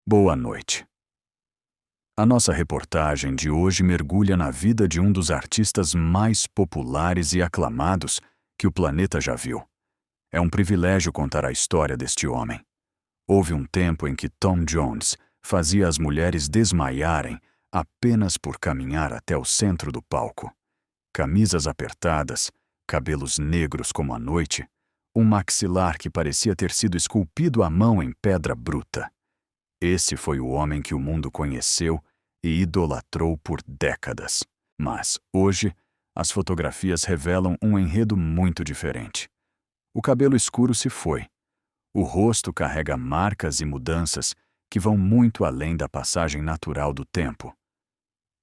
Boa noite. A nossa reportagem de hoje mergulha na vida de um dos artistas mais populares e aclamados que o planeta já viu. É um privilégio contar a história deste homem. Houve um tempo em que Tom Jones fazia as mulheres desmaiarem apenas por caminhar até o centro do palco. Camisas apertadas, cabelos negros como a noite, um maxilar que parecia ter sido esculpido à mão em pedra bruta. Esse foi o homem que o mundo conheceu e idolatrou por décadas. Mas, hoje, as fotografias revelam um enredo muito diferente. O cabelo escuro se foi. O rosto carrega marcas e mudanças que vão muito além da passagem natural do tempo.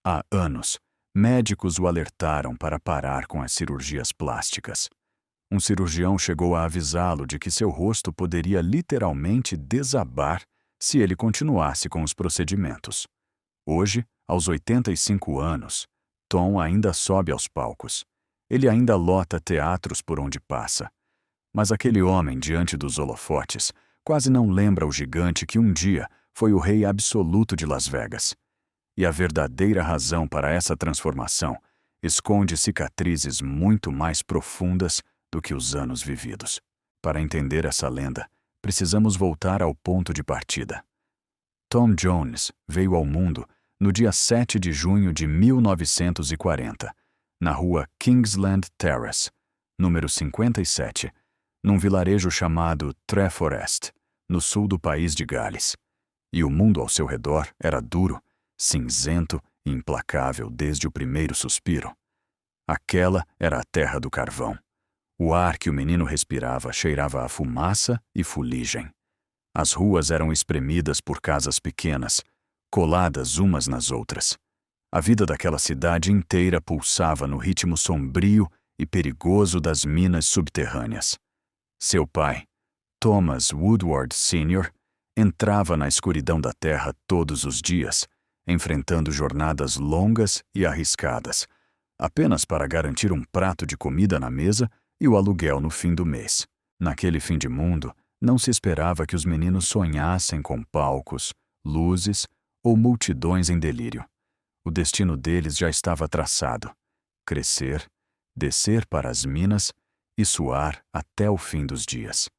Há anos, médicos o alertaram para parar com as cirurgias plásticas. Um cirurgião chegou a avisá-lo de que seu rosto poderia literalmente desabar se ele continuasse com os procedimentos. Hoje, aos 85 anos, Tom ainda sobe aos palcos. Ele ainda lota teatros por onde passa. Mas aquele homem diante dos holofotes quase não lembra o gigante que um dia foi o rei absoluto de Las Vegas. E a verdadeira razão para essa transformação esconde cicatrizes muito mais profundas do que os anos vividos. Para entender essa lenda, precisamos voltar ao ponto de partida. Tom Jones veio ao mundo no dia 7 de junho de 1940, na rua Kingsland Terrace, número 57, num vilarejo chamado Treforest, no sul do país de Gales. E o mundo ao seu redor era duro, cinzento e implacável desde o primeiro suspiro. Aquela era a terra do carvão. O ar que o menino respirava cheirava a fumaça e fuligem. As ruas eram espremidas por casas pequenas, coladas umas nas outras. A vida daquela cidade inteira pulsava no ritmo sombrio e perigoso das minas subterrâneas. Seu pai, Thomas Woodward Sr., entrava na escuridão da terra todos os dias, enfrentando jornadas longas e arriscadas, apenas para garantir um prato de comida na mesa e o aluguel no fim do mês. Naquele fim de mundo, não se esperava que os meninos sonhassem com palcos, luzes ou multidões em delírio. O destino deles já estava traçado: crescer, descer para as minas e suar até o fim dos dias.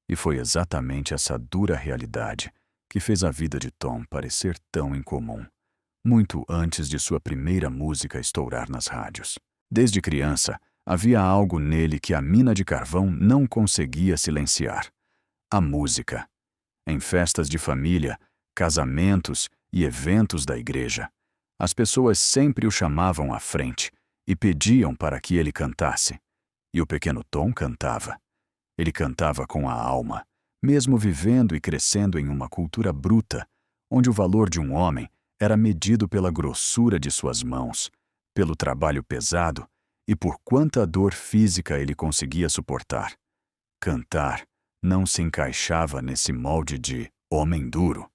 E foi exatamente essa dura realidade que fez a vida de Tom parecer tão incomum, muito antes de sua primeira música estourar nas rádios. Desde criança, havia algo nele que a mina de carvão não conseguia silenciar: a música. Em festas de família, casamentos e eventos da igreja, as pessoas sempre o chamavam à frente e pediam para que ele cantasse. E o pequeno Tom cantava. Ele cantava com a alma, mesmo vivendo e crescendo em uma cultura bruta, onde o valor de um homem era medido pela grossura de suas mãos, pelo trabalho pesado e por quanta dor física ele conseguia suportar. Cantar não se encaixava nesse molde de homem duro.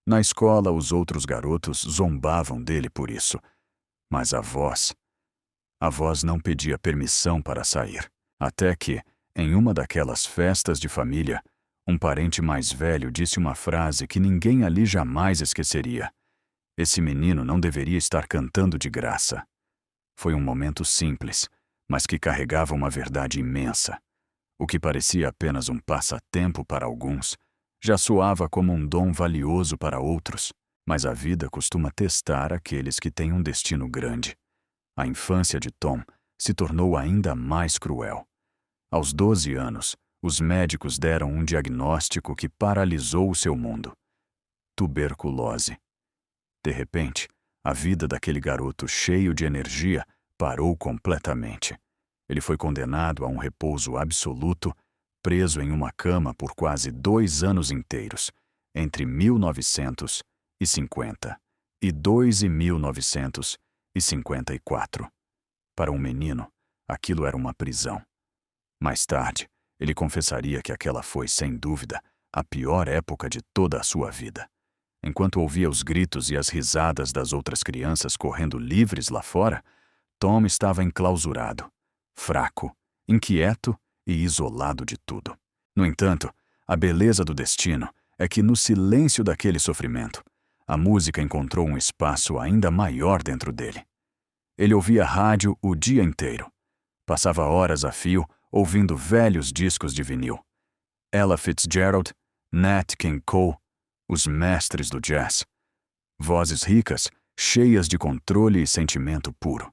Na escola, os outros garotos zombavam dele por isso. Mas a voz não pedia permissão para sair. Até que, em uma daquelas festas de família, um parente mais velho disse uma frase que ninguém ali jamais esqueceria: esse menino não deveria estar cantando de graça. Foi um momento simples, mas que carregava uma verdade imensa. O que parecia apenas um passatempo para alguns, já soava como um dom valioso para outros, mas a vida costuma testar aqueles que têm um destino grande. A infância de Tom se tornou ainda mais cruel. Aos 12 anos, os médicos deram um diagnóstico que paralisou o seu mundo: tuberculose. De repente, a vida daquele garoto cheio de energia parou completamente. Ele foi condenado a um repouso absoluto, preso em uma cama por quase 2 anos inteiros, entre 1950 e 1954. Para um menino, aquilo era uma prisão. Mais tarde, ele confessaria que aquela foi, sem dúvida, a pior época de toda a sua vida. Enquanto ouvia os gritos e as risadas das outras crianças correndo livres lá fora, Tom estava enclausurado, fraco, inquieto e isolado de tudo. No entanto, a beleza do destino é que no silêncio daquele sofrimento, a música encontrou um espaço ainda maior dentro dele. Ele ouvia rádio o dia inteiro. Passava horas a fio ouvindo velhos discos de vinil. Ella Fitzgerald, Nat King Cole, os mestres do jazz. Vozes ricas, cheias de controle e sentimento puro.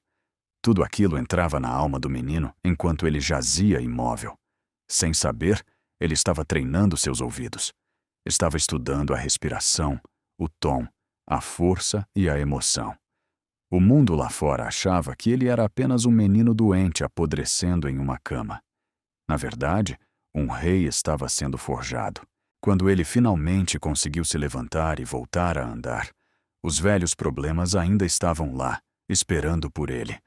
Tudo aquilo entrava na alma do menino enquanto ele jazia imóvel. Sem saber, ele estava treinando seus ouvidos. Estava estudando a respiração, o tom, a força e a emoção. O mundo lá fora achava que ele era apenas um menino doente apodrecendo em uma cama. Na verdade, um rei estava sendo forjado. Quando ele finalmente conseguiu se levantar e voltar a andar, os velhos problemas ainda estavam lá, esperando por ele.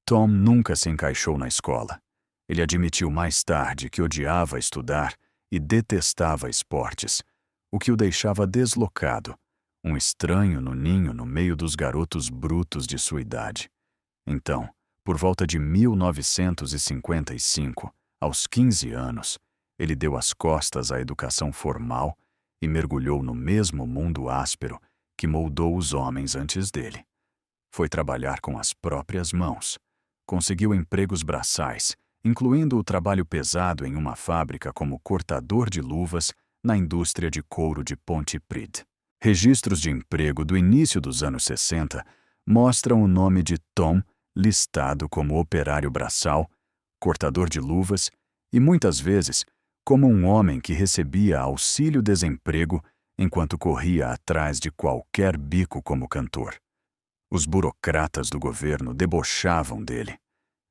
Tom nunca se encaixou na escola. Ele admitiu mais tarde que odiava estudar e detestava esportes, o que o deixava deslocado, um estranho no ninho no meio dos garotos brutos de sua idade. Então, por volta de 1955, aos 15 anos, ele deu as costas à educação formal e mergulhou no mesmo mundo áspero que moldou os homens antes dele. Foi trabalhar com as próprias mãos. Conseguiu empregos braçais, incluindo o trabalho pesado em uma fábrica como cortador de luvas na indústria de couro de Pontypridd. Registros de emprego do início dos anos 60 mostram o nome de Tom listado como operário braçal, cortador de luvas e, muitas vezes, como um homem que recebia auxílio-desemprego enquanto corria atrás de qualquer bico como cantor. Os burocratas do governo debochavam dele.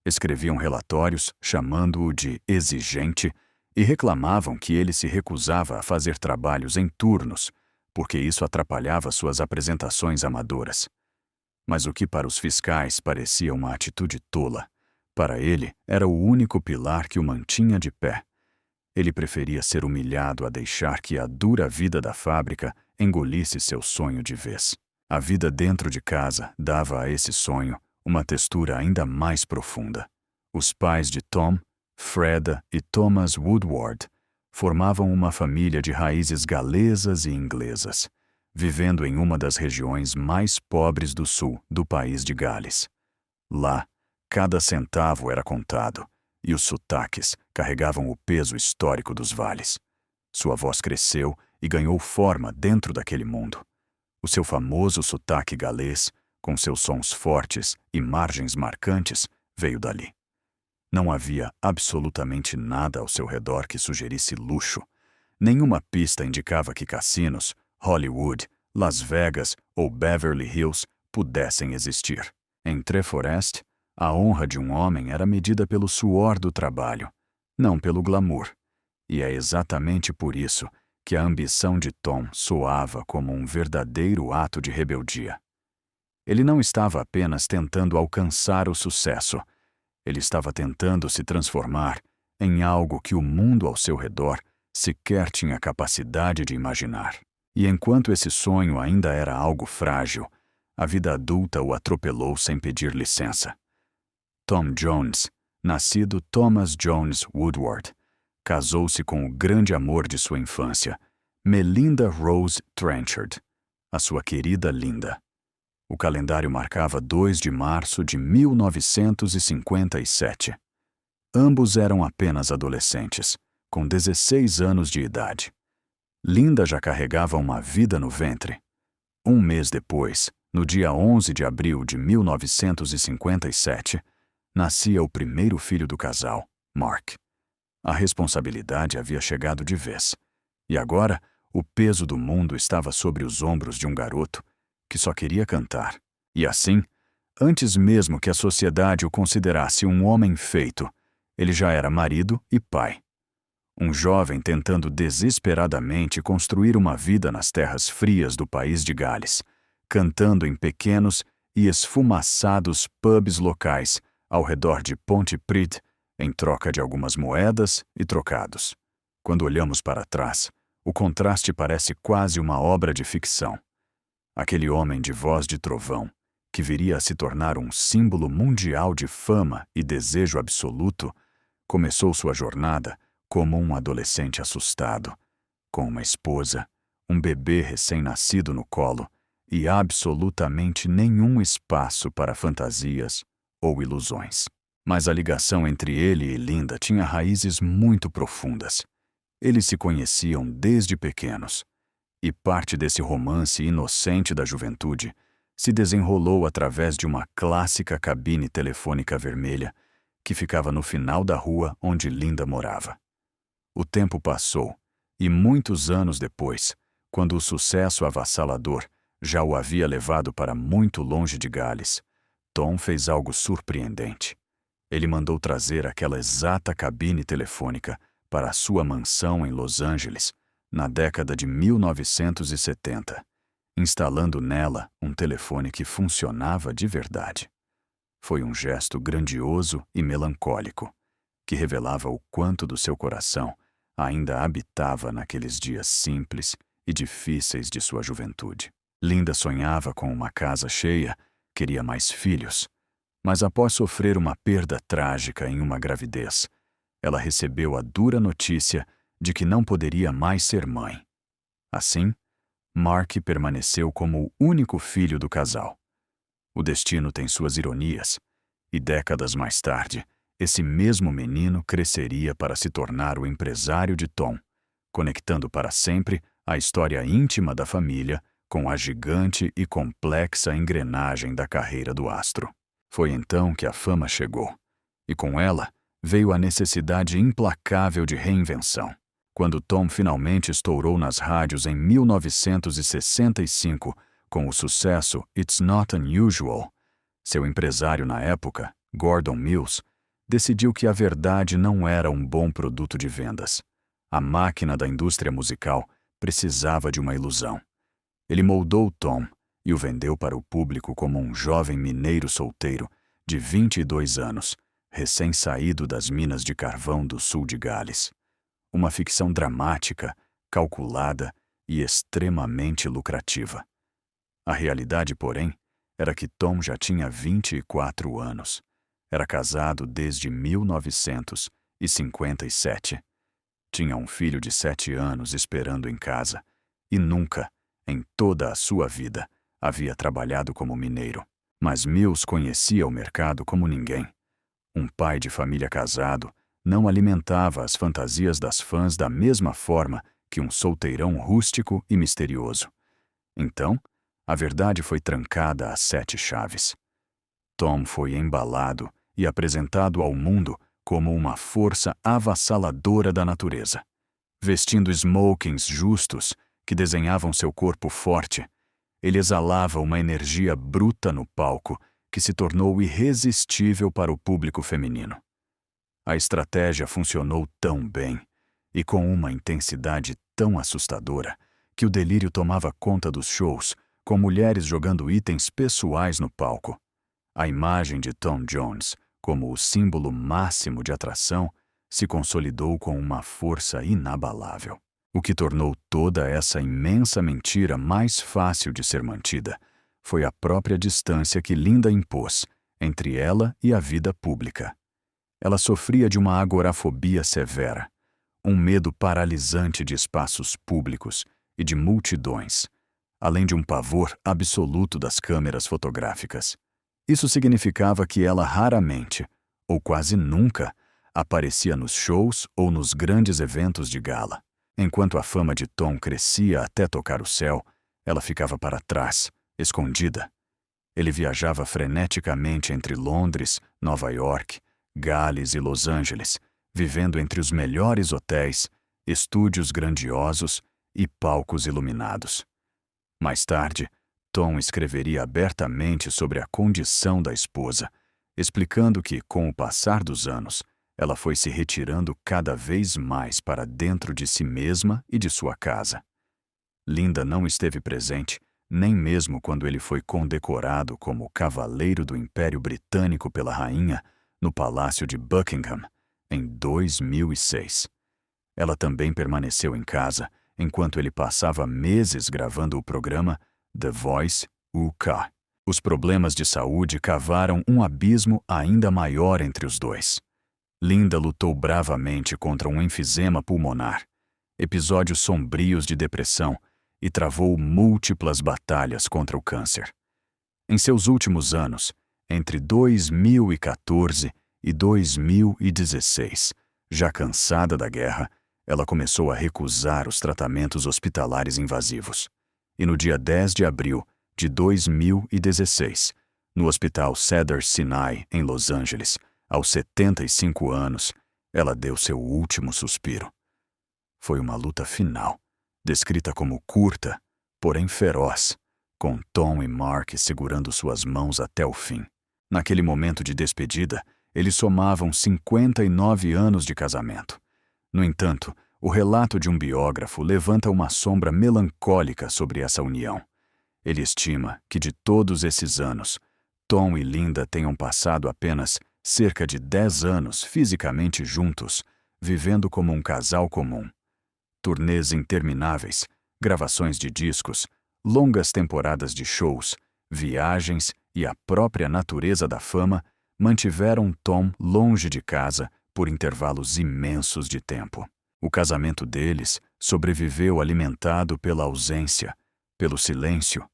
Escreviam relatórios chamando-o de exigente e reclamavam que ele se recusava a fazer trabalhos em turnos, porque isso atrapalhava suas apresentações amadoras. Mas o que para os fiscais parecia uma atitude tola, para ele era o único pilar que o mantinha de pé. Ele preferia ser humilhado a deixar que a dura vida da fábrica engolisse seu sonho de vez. A vida dentro de casa dava a esse sonho uma textura ainda mais profunda. Os pais de Tom, Freda e Thomas Woodward, formavam uma família de raízes galesas e inglesas, vivendo em uma das regiões mais pobres do sul do país de Gales. Lá, cada centavo era contado, e os sotaques carregavam o peso histórico dos vales. Sua voz cresceu e ganhou forma dentro daquele mundo. O seu famoso sotaque galês, com seus sons fortes e margens marcantes, veio dali. Não havia absolutamente nada ao seu redor que sugerisse luxo. Nenhuma pista indicava que cassinos, Hollywood, Las Vegas ou Beverly Hills pudessem existir. Em Treforest, a honra de um homem era medida pelo suor do trabalho, não pelo glamour. E é exatamente por isso que a ambição de Tom soava como um verdadeiro ato de rebeldia. Ele não estava apenas tentando alcançar o sucesso, ele estava tentando se transformar em algo que o mundo ao seu redor sequer tinha capacidade de imaginar. E enquanto esse sonho ainda era algo frágil, a vida adulta o atropelou sem pedir licença. Tom Jones, nascido Thomas Jones Woodward, casou-se com o grande amor de sua infância, Melinda Rose Trenchard, a sua querida Linda. O calendário marcava 2 de março de 1957. Ambos eram apenas adolescentes, com 16 anos de idade. Linda já carregava uma vida no ventre. Um mês depois, no dia 11 de abril de 1957, nascia o primeiro filho do casal, Mark. A responsabilidade havia chegado de vez. E agora, o peso do mundo estava sobre os ombros de um garoto que só queria cantar. E assim, antes mesmo que a sociedade o considerasse um homem feito, ele já era marido e pai. Um jovem tentando desesperadamente construir uma vida nas terras frias do país de Gales, cantando em pequenos e esfumaçados pubs locais ao redor de Pontypridd, em troca de algumas moedas e trocados. Quando olhamos para trás, o contraste parece quase uma obra de ficção. Aquele homem de voz de trovão, que viria a se tornar um símbolo mundial de fama e desejo absoluto, começou sua jornada como um adolescente assustado, com uma esposa, um bebê recém-nascido no colo e absolutamente nenhum espaço para fantasias ou ilusões. Mas a ligação entre ele e Linda tinha raízes muito profundas. Eles se conheciam desde pequenos, e parte desse romance inocente da juventude se desenrolou através de uma clássica cabine telefônica vermelha que ficava no final da rua onde Linda morava. O tempo passou, e muitos anos depois, quando o sucesso avassalador já o havia levado para muito longe de Gales, Tom fez algo surpreendente. Ele mandou trazer aquela exata cabine telefônica para a sua mansão em Los Angeles, na década de 1970, instalando nela um telefone que funcionava de verdade. Foi um gesto grandioso e melancólico, que revelava o quanto do seu coração ainda habitava naqueles dias simples e difíceis de sua juventude. Linda sonhava com uma casa cheia, queria mais filhos, mas após sofrer uma perda trágica em uma gravidez, ela recebeu a dura notícia de que não poderia mais ser mãe. Assim, Mark permaneceu como o único filho do casal. O destino tem suas ironias, e décadas mais tarde, esse mesmo menino cresceria para se tornar o empresário de Tom, conectando para sempre a história íntima da família com a gigante e complexa engrenagem da carreira do astro. Foi então que a fama chegou, e com ela veio a necessidade implacável de reinvenção. Quando Tom finalmente estourou nas rádios em 1965 com o sucesso It's Not Unusual, seu empresário na época, Gordon Mills, decidiu que a verdade não era um bom produto de vendas. A máquina da indústria musical precisava de uma ilusão. Ele moldou Tom e o vendeu para o público como um jovem mineiro solteiro de 22 anos, recém-saído das minas de carvão do sul de Gales. Uma ficção dramática, calculada e extremamente lucrativa. A realidade, porém, era que Tom já tinha 24 anos. Era casado desde 1957. Tinha um filho de 7 anos esperando em casa e nunca, em toda a sua vida, havia trabalhado como mineiro. Mas Mills conhecia o mercado como ninguém. Um pai de família casado não alimentava as fantasias das fãs da mesma forma que um solteirão rústico e misterioso. Então, a verdade foi trancada a 7 chaves. Tom foi embalado e apresentado ao mundo como uma força avassaladora da natureza. Vestindo smokings justos que desenhavam seu corpo forte, ele exalava uma energia bruta no palco que se tornou irresistível para o público feminino. A estratégia funcionou tão bem e com uma intensidade tão assustadora que o delírio tomava conta dos shows, com mulheres jogando itens pessoais no palco. A imagem de Tom Jones, como o símbolo máximo de atração, se consolidou com uma força inabalável, o que tornou toda essa imensa mentira mais fácil de ser mantida. Foi a própria distância que Linda impôs entre ela e a vida pública. Ela sofria de uma agorafobia severa, um medo paralisante de espaços públicos e de multidões, além de um pavor absoluto das câmeras fotográficas. Isso significava que ela raramente, ou quase nunca, aparecia nos shows ou nos grandes eventos de gala. Enquanto a fama de Tom crescia até tocar o céu, ela ficava para trás, escondida. Ele viajava freneticamente entre Londres, Nova York, Gales e Los Angeles, vivendo entre os melhores hotéis, estúdios grandiosos e palcos iluminados. Mais tarde, Tom escreveria abertamente sobre a condição da esposa, explicando que, com o passar dos anos, ela foi se retirando cada vez mais para dentro de si mesma e de sua casa. Linda não esteve presente, nem mesmo quando ele foi condecorado como Cavaleiro do Império Britânico pela rainha no Palácio de Buckingham, em 2006. Ela também permaneceu em casa enquanto ele passava meses gravando o programa The Voice UK. Os problemas de saúde cavaram um abismo ainda maior entre os dois. Linda lutou bravamente contra um enfisema pulmonar, episódios sombrios de depressão e travou múltiplas batalhas contra o câncer. Em seus últimos anos, entre 2014 e 2016, já cansada da guerra, ela começou a recusar os tratamentos hospitalares invasivos. E no dia 10 de abril de 2016, no Hospital Cedars-Sinai, em Los Angeles, aos 75 anos, ela deu seu último suspiro. Foi uma luta final, descrita como curta, porém feroz, com Tom e Mark segurando suas mãos até o fim. Naquele momento de despedida, eles somavam 59 anos de casamento. No entanto, o relato de um biógrafo levanta uma sombra melancólica sobre essa união. Ele estima que de todos esses anos, Tom e Linda tenham passado apenas cerca de 10 anos fisicamente juntos, vivendo como um casal comum. Turnês intermináveis, gravações de discos, longas temporadas de shows, viagens e a própria natureza da fama mantiveram Tom longe de casa por intervalos imensos de tempo. O casamento deles sobreviveu alimentado pela ausência, pelo silêncio,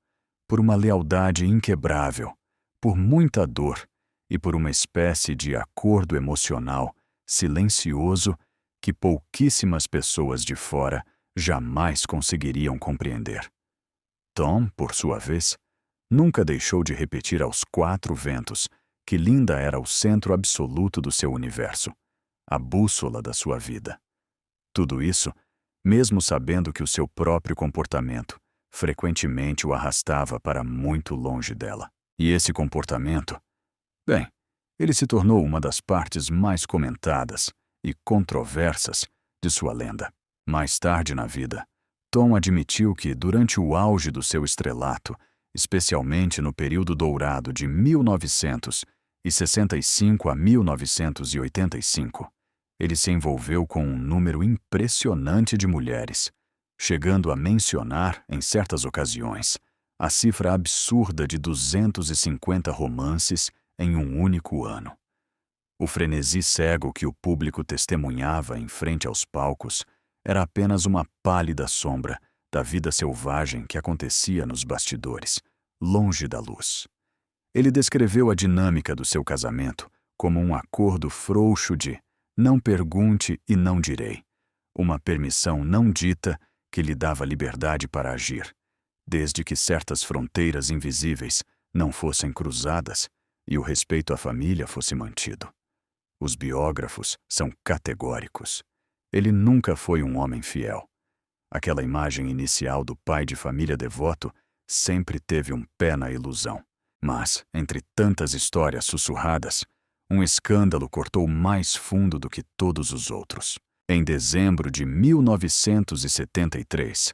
por uma lealdade inquebrável, por muita dor e por uma espécie de acordo emocional silencioso que pouquíssimas pessoas de fora jamais conseguiriam compreender. Tom, por sua vez, nunca deixou de repetir aos quatro ventos que Linda era o centro absoluto do seu universo, a bússola da sua vida. Tudo isso, mesmo sabendo que o seu próprio comportamento frequentemente o arrastava para muito longe dela. E esse comportamento, bem, ele se tornou uma das partes mais comentadas e controversas de sua lenda. Mais tarde na vida, Tom admitiu que, durante o auge do seu estrelato, especialmente no período dourado de 1965 a 1985, ele se envolveu com um número impressionante de mulheres, chegando a mencionar, em certas ocasiões, a cifra absurda de 250 romances em um único ano. O frenesi cego que o público testemunhava em frente aos palcos era apenas uma pálida sombra da vida selvagem que acontecia nos bastidores, longe da luz. Ele descreveu a dinâmica do seu casamento como um acordo frouxo de não pergunte e não direi, uma permissão não dita que lhe dava liberdade para agir, desde que certas fronteiras invisíveis não fossem cruzadas e o respeito à família fosse mantido. Os biógrafos são categóricos. Ele nunca foi um homem fiel. Aquela imagem inicial do pai de família devoto sempre teve um pé na ilusão. Mas, entre tantas histórias sussurradas, um escândalo cortou mais fundo do que todos os outros. Em dezembro de 1973,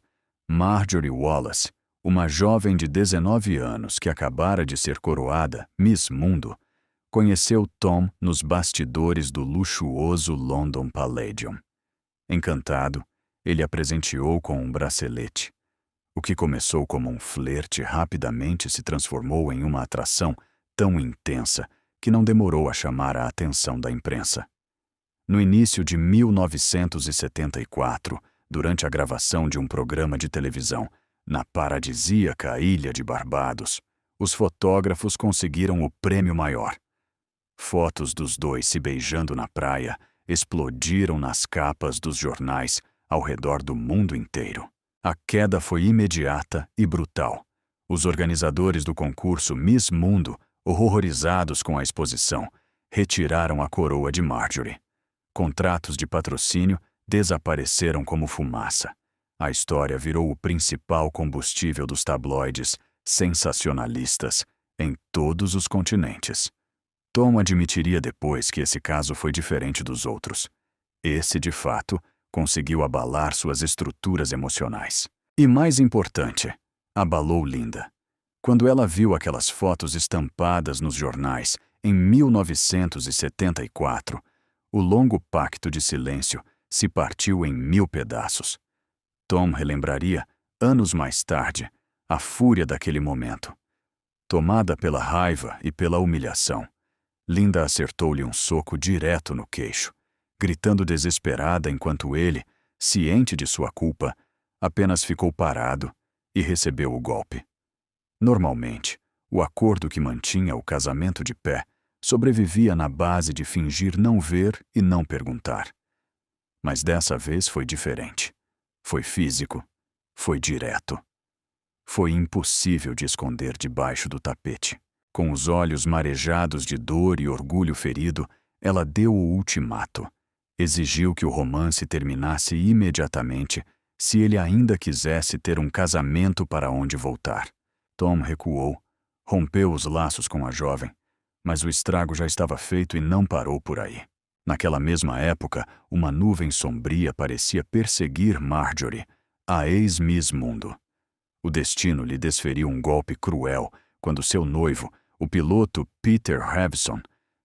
Marjorie Wallace, uma jovem de 19 anos que acabara de ser coroada Miss Mundo, conheceu Tom nos bastidores do luxuoso London Palladium. Encantado, ele a presenteou com um bracelete. O que começou como um flerte rapidamente se transformou em uma atração tão intensa que não demorou a chamar a atenção da imprensa. No início de 1974, durante a gravação de um programa de televisão na paradisíaca ilha de Barbados, os fotógrafos conseguiram o prêmio maior. Fotos dos dois se beijando na praia explodiram nas capas dos jornais ao redor do mundo inteiro. A queda foi imediata e brutal. Os organizadores do concurso Miss Mundo, horrorizados com a exposição, retiraram a coroa de Marjorie. Contratos de patrocínio desapareceram como fumaça. A história virou o principal combustível dos tabloides sensacionalistas em todos os continentes. Tom admitiria depois que esse caso foi diferente dos outros. Esse, de fato, conseguiu abalar suas estruturas emocionais. E mais importante, abalou Linda. Quando ela viu aquelas fotos estampadas nos jornais em 1974, o longo pacto de silêncio se partiu em 1000 pedaços. Tom relembraria, anos mais tarde, a fúria daquele momento. Tomada pela raiva e pela humilhação, Linda acertou-lhe um soco direto no queixo, gritando desesperada enquanto ele, ciente de sua culpa, apenas ficou parado e recebeu o golpe. Normalmente, o acordo que mantinha o casamento de pé sobrevivia na base de fingir não ver e não perguntar. Mas dessa vez foi diferente. Foi físico. Foi direto. Foi impossível de esconder debaixo do tapete. Com os olhos marejados de dor e orgulho ferido, ela deu o ultimato. Exigiu que o romance terminasse imediatamente se ele ainda quisesse ter um casamento para onde voltar. Tom recuou, rompeu os laços com a jovem, mas o estrago já estava feito e não parou por aí. Naquela mesma época, uma nuvem sombria parecia perseguir Marjorie, a ex-Miss Mundo. O destino lhe desferiu um golpe cruel quando seu noivo, o piloto Peter Hevson,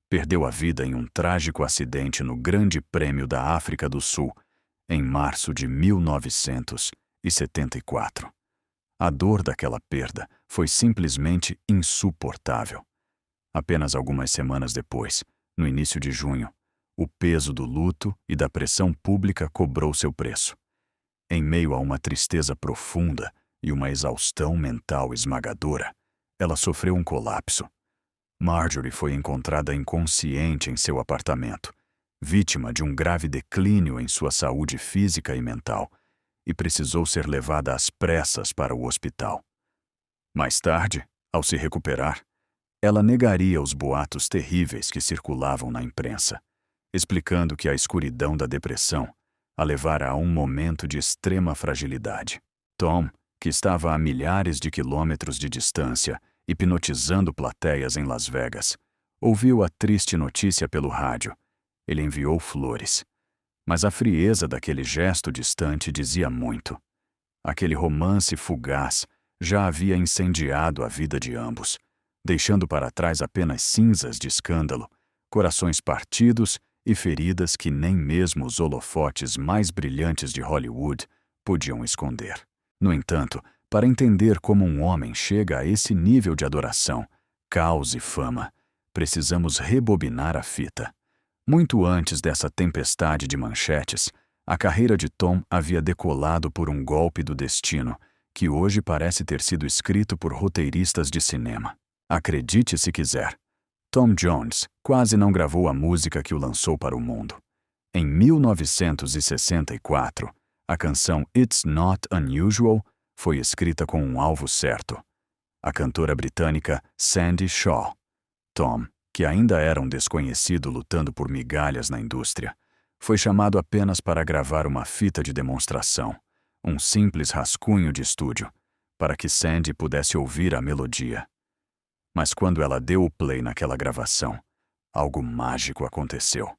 perdeu a vida em um trágico acidente no Grande Prêmio da África do Sul, em março de 1974. A dor daquela perda foi simplesmente insuportável. Apenas algumas semanas depois, no início de junho, o peso do luto e da pressão pública cobrou seu preço. Em meio a uma tristeza profunda e uma exaustão mental esmagadora, ela sofreu um colapso. Marjorie foi encontrada inconsciente em seu apartamento, vítima de um grave declínio em sua saúde física e mental, e precisou ser levada às pressas para o hospital. Mais tarde, ao se recuperar, ela negaria os boatos terríveis que circulavam na imprensa, explicando que a escuridão da depressão a levara a um momento de extrema fragilidade. Tom, que estava a milhares de quilômetros de distância, hipnotizando plateias em Las Vegas, ouviu a triste notícia pelo rádio. Ele enviou flores. Mas a frieza daquele gesto distante dizia muito. Aquele romance fugaz já havia incendiado a vida de ambos, deixando para trás apenas cinzas de escândalo, corações partidos e feridas que nem mesmo os holofotes mais brilhantes de Hollywood podiam esconder. No entanto, para entender como um homem chega a esse nível de adoração, caos e fama, precisamos rebobinar a fita. Muito antes dessa tempestade de manchetes, a carreira de Tom havia decolado por um golpe do destino, que hoje parece ter sido escrito por roteiristas de cinema. Acredite se quiser, Tom Jones quase não gravou a música que o lançou para o mundo. Em 1964, a canção It's Not Unusual foi escrita com um alvo certo: a cantora britânica Sandie Shaw. Tom, que ainda era um desconhecido lutando por migalhas na indústria, foi chamado apenas para gravar uma fita de demonstração, um simples rascunho de estúdio, para que Sandie pudesse ouvir a melodia. Mas quando ela deu o play naquela gravação, algo mágico aconteceu.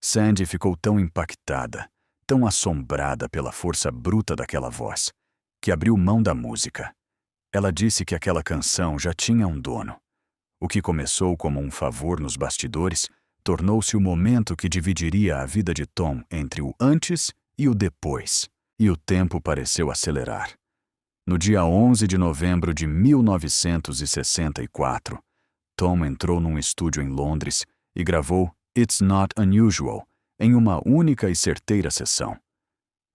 Sandie ficou tão impactada, tão assombrada pela força bruta daquela voz, que abriu mão da música. Ela disse que aquela canção já tinha um dono. O que começou como um favor nos bastidores tornou-se o momento que dividiria a vida de Tom entre o antes e o depois, e o tempo pareceu acelerar. No dia 11 de novembro de 1964, Tom entrou num estúdio em Londres e gravou It's Not Unusual em uma única e certeira sessão.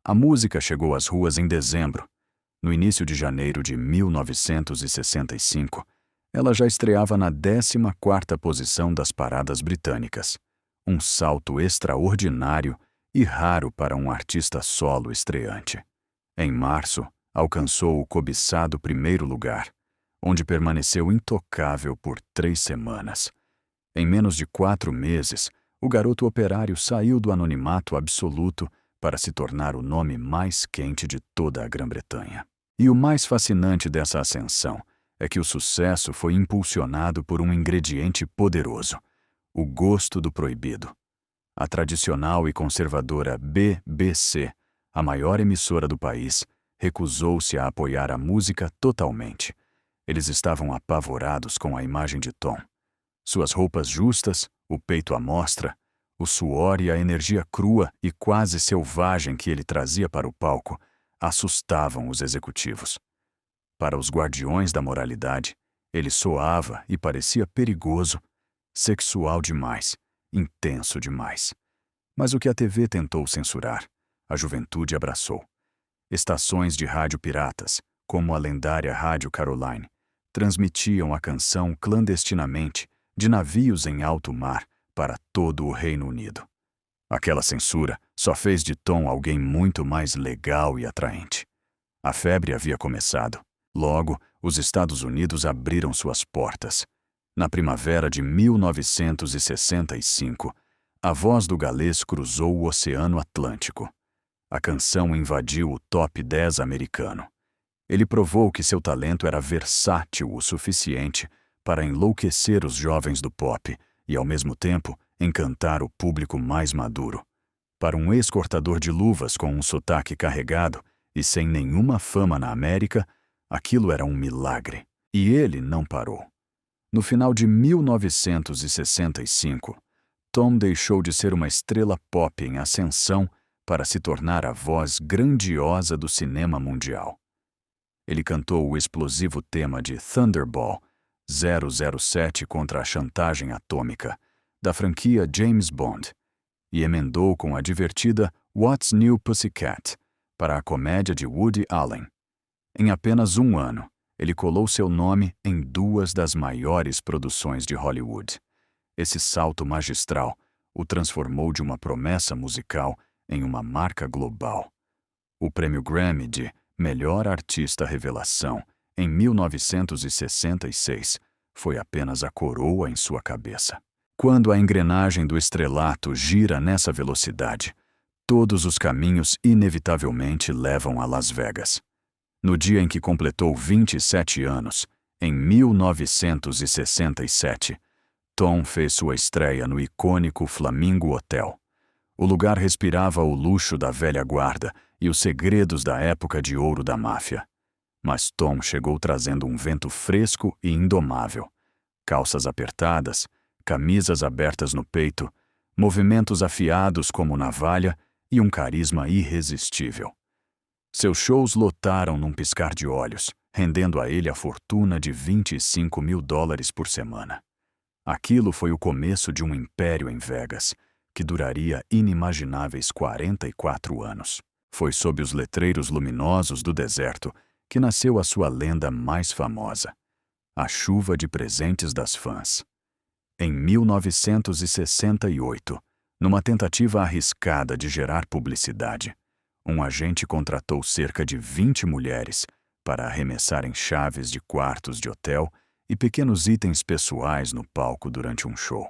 A música chegou às ruas em dezembro. No início de janeiro de 1965, ela já estreava na 14ª posição das paradas britânicas, um salto extraordinário e raro para um artista solo estreante. Em março, alcançou o cobiçado primeiro lugar, onde permaneceu intocável por 3 semanas. Em menos de 4 meses, o garoto operário saiu do anonimato absoluto para se tornar o nome mais quente de toda a Grã-Bretanha. E o mais fascinante dessa ascensão é que o sucesso foi impulsionado por um ingrediente poderoso: o gosto do proibido. A tradicional e conservadora BBC, a maior emissora do país, recusou-se a apoiar a música totalmente. Eles estavam apavorados com a imagem de Tom. Suas roupas justas, o peito à mostra, o suor e a energia crua e quase selvagem que ele trazia para o palco assustavam os executivos. Para os guardiões da moralidade, ele soava e parecia perigoso, sexual demais, intenso demais. Mas o que a TV tentou censurar, a juventude abraçou. Estações de rádio piratas, como a lendária Rádio Caroline, transmitiam a canção clandestinamente de navios em alto mar para todo o Reino Unido. Aquela censura só fez de Tom alguém muito mais legal e atraente. A febre havia começado. Logo, os Estados Unidos abriram suas portas. Na primavera de 1965, a voz do galês cruzou o Oceano Atlântico. A canção invadiu o top 10 americano. Ele provou que seu talento era versátil o suficiente para enlouquecer os jovens do pop e, ao mesmo tempo, encantar o público mais maduro. Para um ex-cortador de luvas com um sotaque carregado e sem nenhuma fama na América, aquilo era um milagre. E ele não parou. No final de 1965, Tom deixou de ser uma estrela pop em ascensão para se tornar a voz grandiosa do cinema mundial. Ele cantou o explosivo tema de Thunderball 007 contra a chantagem atômica, da franquia James Bond, e emendou com a divertida What's New Pussycat, para a comédia de Woody Allen. Em apenas um ano, ele colou seu nome em duas das maiores produções de Hollywood. Esse salto magistral o transformou de uma promessa musical em uma marca global. O prêmio Grammy de Melhor Artista Revelação, em 1966, foi apenas a coroa em sua cabeça. Quando a engrenagem do estrelato gira nessa velocidade, todos os caminhos inevitavelmente levam a Las Vegas. No dia em que completou 27 anos, em 1967, Tom fez sua estreia no icônico Flamingo Hotel. O lugar respirava o luxo da velha guarda e os segredos da época de ouro da máfia. Mas Tom chegou trazendo um vento fresco e indomável. Calças apertadas, camisas abertas no peito, movimentos afiados como navalha e um carisma irresistível. Seus shows lotaram num piscar de olhos, rendendo a ele a fortuna de $25 mil por semana. Aquilo foi o começo de um império em Vegas, que duraria inimagináveis 44 anos. Foi sob os letreiros luminosos do deserto que nasceu a sua lenda mais famosa, a chuva de presentes das fãs. Em 1968, numa tentativa arriscada de gerar publicidade, um agente contratou cerca de 20 mulheres para arremessarem chaves de quartos de hotel e pequenos itens pessoais no palco durante um show.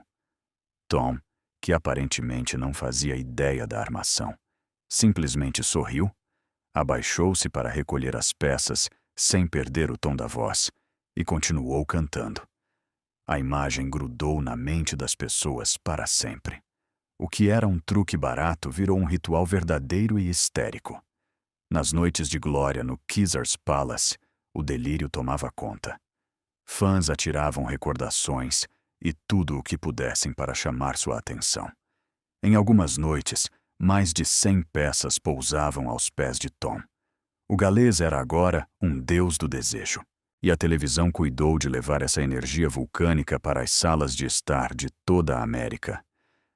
Tom, que aparentemente não fazia ideia da armação, simplesmente sorriu, abaixou-se para recolher as peças sem perder o tom da voz e continuou cantando. A imagem grudou na mente das pessoas para sempre. O que era um truque barato virou um ritual verdadeiro e histérico. Nas noites de glória no Caesars Palace, o delírio tomava conta. Fãs atiravam recordações e tudo o que pudessem para chamar sua atenção. Em algumas noites, mais de 100 peças pousavam aos pés de Tom. O galês era agora um deus do desejo, e a televisão cuidou de levar essa energia vulcânica para as salas de estar de toda a América.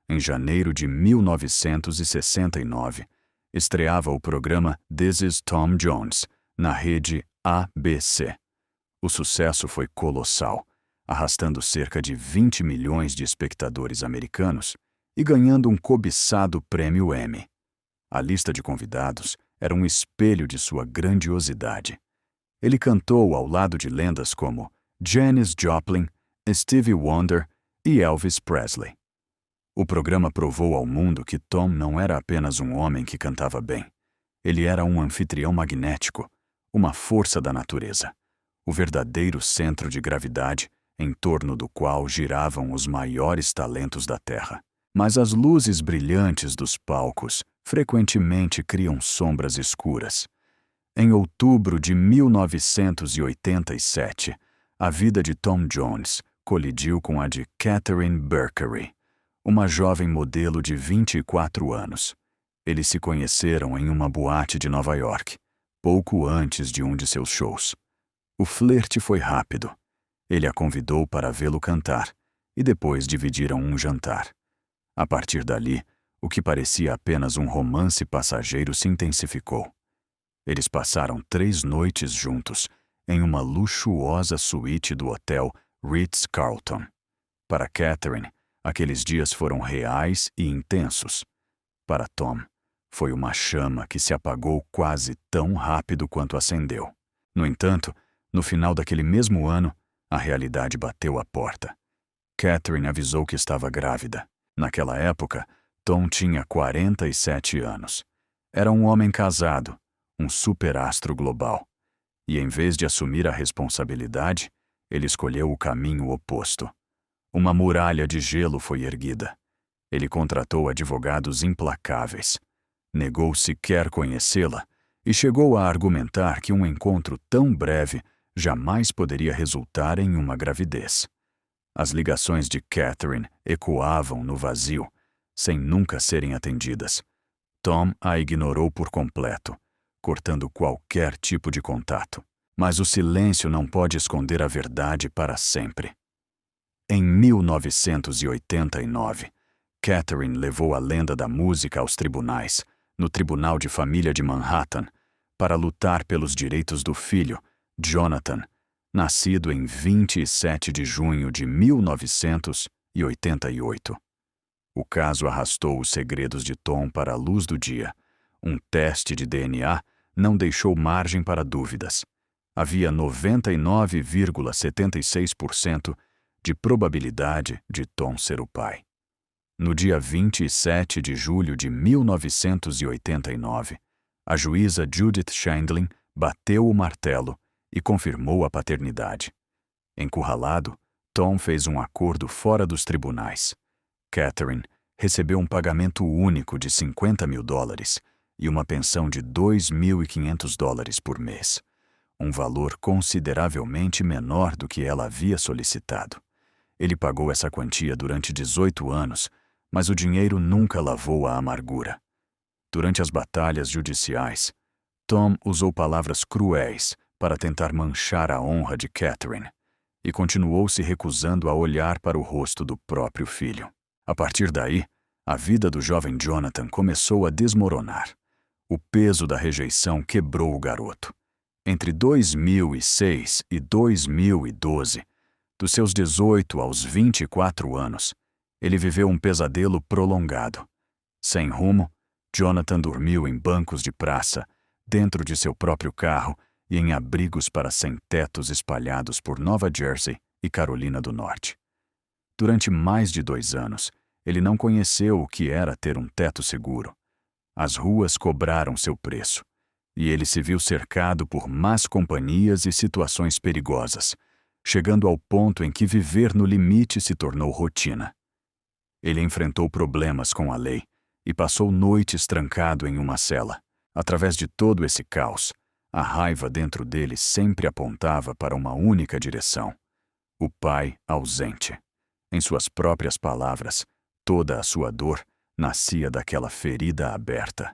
Em janeiro de 1969, estreava o programa This is Tom Jones, na rede ABC. O sucesso foi colossal, arrastando cerca de 20 milhões de espectadores americanos e ganhando um cobiçado prêmio Emmy. A lista de convidados era um espelho de sua grandiosidade. Ele cantou ao lado de lendas como Janis Joplin, Stevie Wonder e Elvis Presley. O programa provou ao mundo que Tom não era apenas um homem que cantava bem. Ele era um anfitrião magnético, uma força da natureza, o verdadeiro centro de gravidade em torno do qual giravam os maiores talentos da Terra. Mas as luzes brilhantes dos palcos frequentemente criam sombras escuras. Em outubro de 1987, a vida de Tom Jones colidiu com a de Catherine Berkery, uma jovem modelo de 24 anos. Eles se conheceram em uma boate de Nova York, pouco antes de um de seus shows. O flerte foi rápido. Ele a convidou para vê-lo cantar, e depois dividiram um jantar. A partir dali, o que parecia apenas um romance passageiro se intensificou. Eles passaram 3 noites juntos, em uma luxuosa suíte do hotel Ritz-Carlton. Para Catherine, aqueles dias foram reais e intensos. Para Tom, foi uma chama que se apagou quase tão rápido quanto acendeu. No entanto, no final daquele mesmo ano, a realidade bateu à porta. Catherine avisou que estava grávida. Naquela época, Tom tinha 47 anos. Era um homem casado, um superastro global. E em vez de assumir a responsabilidade, ele escolheu o caminho oposto. Uma muralha de gelo foi erguida. Ele contratou advogados implacáveis. Negou sequer conhecê-la e chegou a argumentar que um encontro tão breve jamais poderia resultar em uma gravidez. As ligações de Catherine ecoavam no vazio, sem nunca serem atendidas. Tom a ignorou por completo, cortando qualquer tipo de contato. Mas o silêncio não pode esconder a verdade para sempre. Em 1989, Catherine levou a lenda da música aos tribunais, no Tribunal de Família de Manhattan, para lutar pelos direitos do filho, Jonathan, nascido em 27 de junho de 1988. O caso arrastou os segredos de Tom para a luz do dia. Um teste de DNA não deixou margem para dúvidas. Havia 99,76% de probabilidade de Tom ser o pai. No dia 27 de julho de 1989, a juíza Judith Shandling bateu o martelo e confirmou a paternidade. Encurralado, Tom fez um acordo fora dos tribunais. Catherine recebeu um pagamento único de $50 mil e uma pensão de $2.500 por mês, um valor consideravelmente menor do que ela havia solicitado. Ele pagou essa quantia durante 18 anos, mas o dinheiro nunca lavou a amargura. Durante as batalhas judiciais, Tom usou palavras cruéis para tentar manchar a honra de Catherine e continuou se recusando a olhar para o rosto do próprio filho. A partir daí, a vida do jovem Jonathan começou a desmoronar. O peso da rejeição quebrou o garoto. Entre 2006 e 2012, dos seus 18 aos 24 anos, ele viveu um pesadelo prolongado. Sem rumo, Jonathan dormiu em bancos de praça, dentro de seu próprio carro e em abrigos para sem-tetos espalhados por Nova Jersey e Carolina do Norte. Durante mais de 2 anos, ele não conheceu o que era ter um teto seguro. As ruas cobraram seu preço, e ele se viu cercado por más companhias e situações perigosas, chegando ao ponto em que viver no limite se tornou rotina. Ele enfrentou problemas com a lei e passou noites trancado em uma cela. Através de todo esse caos, a raiva dentro dele sempre apontava para uma única direção: o pai ausente. Em suas próprias palavras, toda a sua dor nascia daquela ferida aberta.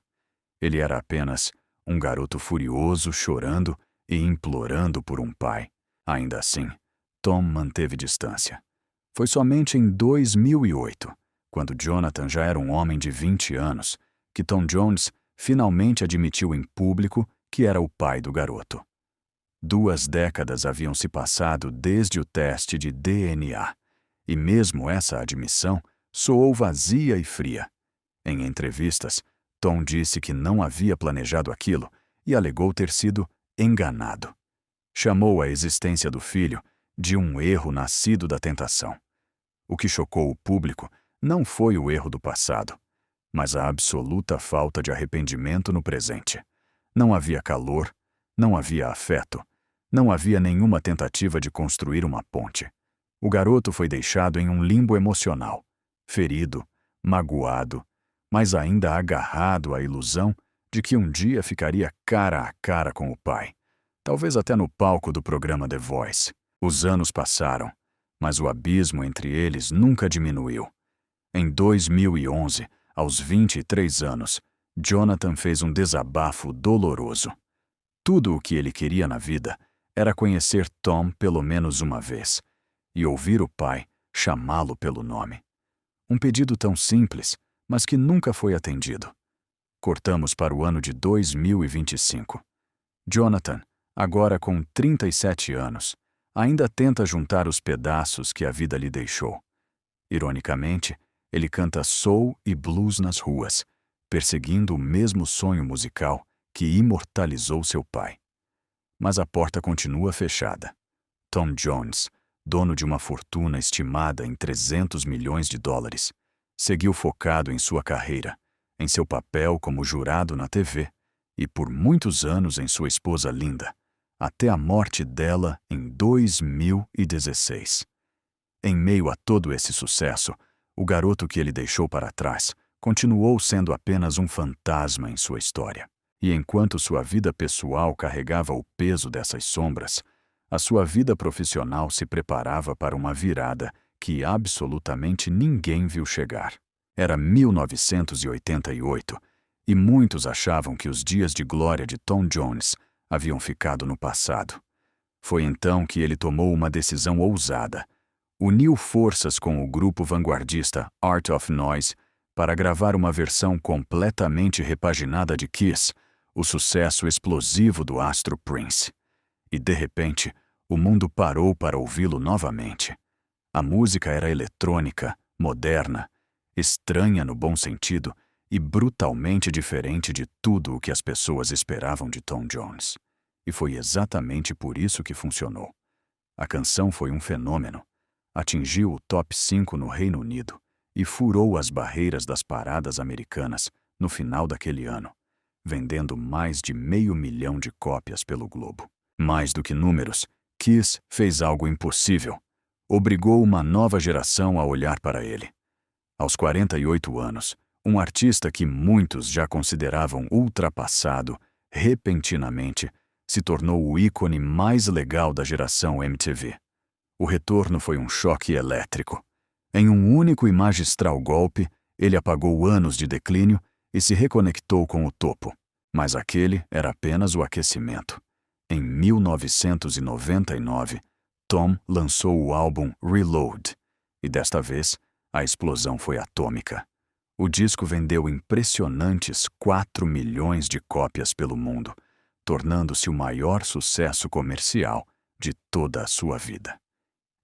Ele era apenas um garoto furioso chorando e implorando por um pai. Ainda assim, Tom manteve distância. Foi somente em 2008, quando Jonathan já era um homem de 20 anos, que Tom Jones finalmente admitiu em público que era o pai do garoto. 2 décadas haviam se passado desde o teste de DNA, e mesmo essa admissão soou vazia e fria. Em entrevistas, Tom disse que não havia planejado aquilo e alegou ter sido enganado. Chamou a existência do filho de um erro nascido da tentação. O que chocou o público não foi o erro do passado, mas a absoluta falta de arrependimento no presente. Não havia calor, não havia afeto, não havia nenhuma tentativa de construir uma ponte. O garoto foi deixado em um limbo emocional, ferido, magoado, mas ainda agarrado à ilusão de que um dia ficaria cara a cara com o pai, talvez até no palco do programa The Voice. Os anos passaram, mas o abismo entre eles nunca diminuiu. Em 2011, aos 23 anos, Jonathan fez um desabafo doloroso. Tudo o que ele queria na vida era conhecer Tom pelo menos uma vez e ouvir o pai chamá-lo pelo nome. Um pedido tão simples, mas que nunca foi atendido. Cortamos para o ano de 2025. Jonathan, agora com 37 anos, ainda tenta juntar os pedaços que a vida lhe deixou. Ironicamente, ele canta soul e blues nas ruas, perseguindo o mesmo sonho musical que imortalizou seu pai. Mas a porta continua fechada. Tom Jones, dono de uma fortuna estimada em 300 milhões de dólares, seguiu focado em sua carreira, em seu papel como jurado na TV e por muitos anos em sua esposa Linda, até a morte dela em 2016. Em meio a todo esse sucesso, o garoto que ele deixou para trás continuou sendo apenas um fantasma em sua história. E enquanto sua vida pessoal carregava o peso dessas sombras, a sua vida profissional se preparava para uma virada que absolutamente ninguém viu chegar. Era 1988 e muitos achavam que os dias de glória de Tom Jones haviam ficado no passado. Foi então que ele tomou uma decisão ousada. Uniu forças com o grupo vanguardista Art of Noise para gravar uma versão completamente repaginada de Kiss, o sucesso explosivo do astro Prince. E, de repente, o mundo parou para ouvi-lo novamente. A música era eletrônica, moderna, estranha no bom sentido e brutalmente diferente de tudo o que as pessoas esperavam de Tom Jones. E foi exatamente por isso que funcionou. A canção foi um fenômeno. Atingiu o top 5 no Reino Unido e furou as barreiras das paradas americanas no final daquele ano, vendendo mais de 500 mil de cópias pelo globo. Mais do que números, Kiss fez algo impossível. Obrigou uma nova geração a olhar para ele. Aos 48 anos, um artista que muitos já consideravam ultrapassado, repentinamente, se tornou o ícone mais legal da geração MTV. O retorno foi um choque elétrico. Em um único e magistral golpe, ele apagou anos de declínio e se reconectou com o topo. Mas aquele era apenas o aquecimento. Em 1999, Tom lançou o álbum Reload, e desta vez, a explosão foi atômica. O disco vendeu impressionantes 4 milhões de cópias pelo mundo, tornando-se o maior sucesso comercial de toda a sua vida.